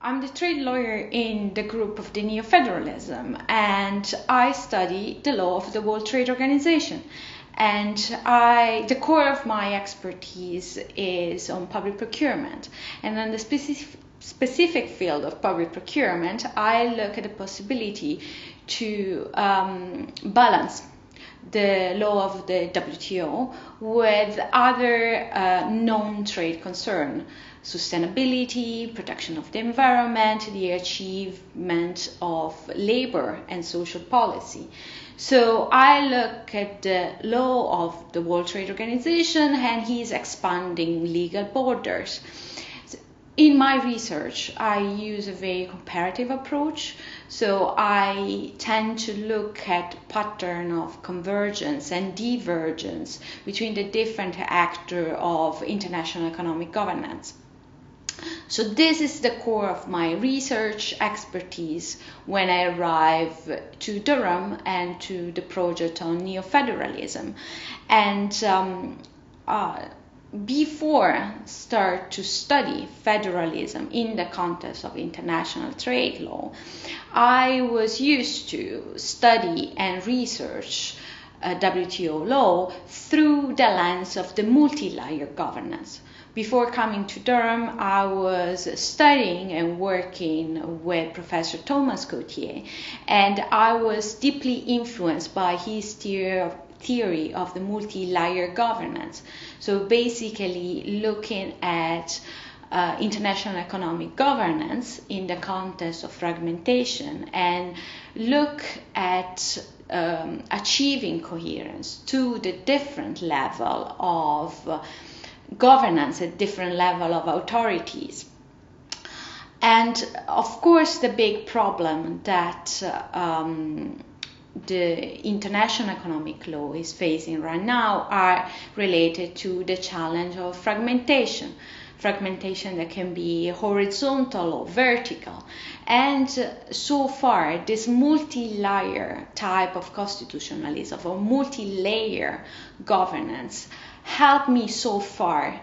I'm the trade lawyer in the group of the Neo-Federalism, and I study the law of the World Trade Organization. And the core of my expertise is on public procurement. And on the specific field of public procurement, I look at the possibility to balance the law of the WTO with other non-trade concerns: sustainability, protection of the environment, the achievement of labor and social policy. So I look at the law of the World Trade Organization, and he's expanding legal borders. In my research, I use a very comparative approach. So I tend to look at pattern of convergence and divergence between the different actors of international economic governance. So this is the core of my research expertise when I arrive to Durham and to the project on neo-federalism. And before I start to study federalism in the context of international trade law, I was used to study and research WTO law through the lens of the multi-layer governance. Before coming to Durham, I was studying and working with Professor Thomas Gauthier, and I was deeply influenced by his theory of the multi-layer governance. So basically looking at international economic governance in the context of fragmentation, and look at achieving coherence to the different level of governance at different level of authorities. And of course the big problem that the international economic law is facing right now are related to the challenge of fragmentation that can be horizontal or vertical. And so far, this multi-layer type of constitutionalism or multi-layer governance helped me so far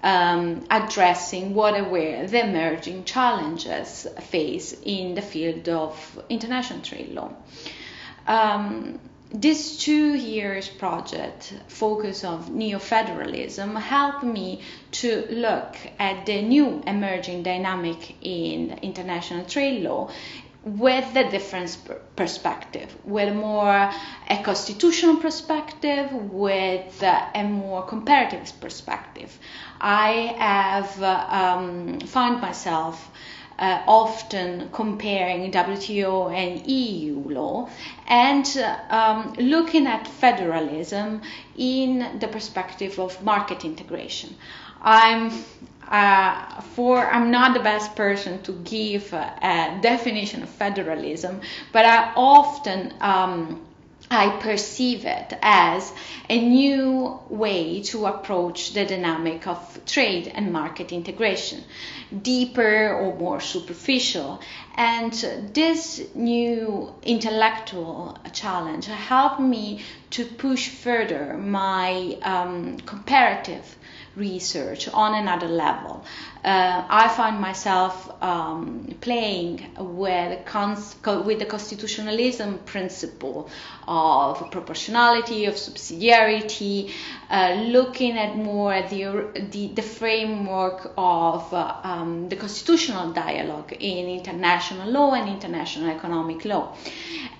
addressing what were the emerging challenges faced in the field of international trade law. This 2 years project focus of neo-federalism helped me to look at the new emerging dynamic in international trade law with a different perspective, with more a constitutional perspective, with a more comparative perspective. I have found myself often comparing WTO and EU law and looking at federalism in the perspective of market integration. I'm not the best person to give a definition of federalism, but I often I perceive it as a new way to approach the dynamic of trade and market integration, deeper or more superficial. And this new intellectual challenge helped me to push further my comparative research on another level. I find myself playing with the constitutionalism principle of proportionality, of subsidiarity, looking at more the framework of the constitutional dialogue in international law and international economic law.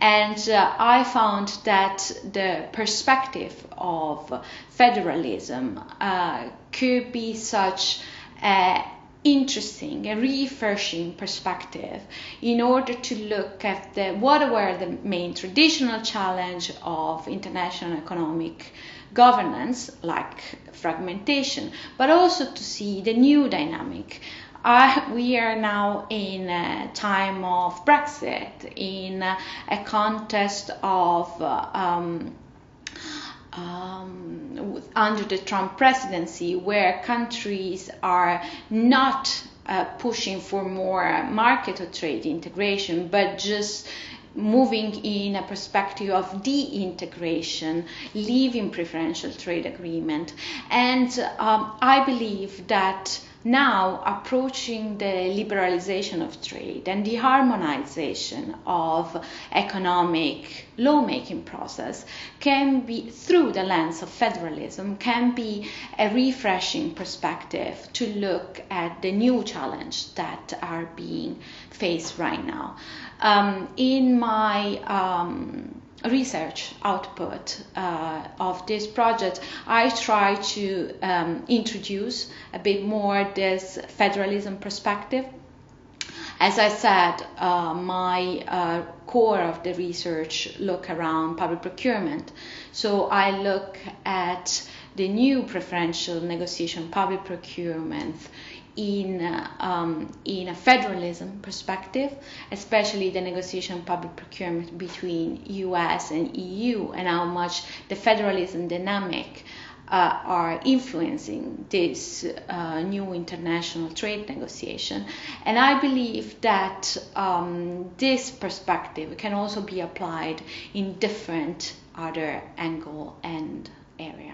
And I found that the perspective of federalism could be such an interesting, a refreshing perspective in order to look at what were the main traditional challenge of international economic governance, like fragmentation, but also to see the new dynamic. We are now in a time of Brexit, in a context of under the Trump presidency, where countries are not pushing for more market or trade integration, but just moving in a perspective of de-integration, leaving preferential trade agreement. And I believe that now approaching the liberalization of trade and the harmonization of economic lawmaking process can be, through the lens of federalism, can be a refreshing perspective to look at the new challenge that are being faced right now. In my research output of this project, I try to introduce a bit more this federalism perspective. As I said, my core of the research look around public procurement. So I look at the new preferential negotiation public procurement in a federalism perspective, especially the negotiation public procurement between US and EU, and how much the federalism dynamic are influencing this new international trade negotiation. And I believe that this perspective can also be applied in different other angle and areas.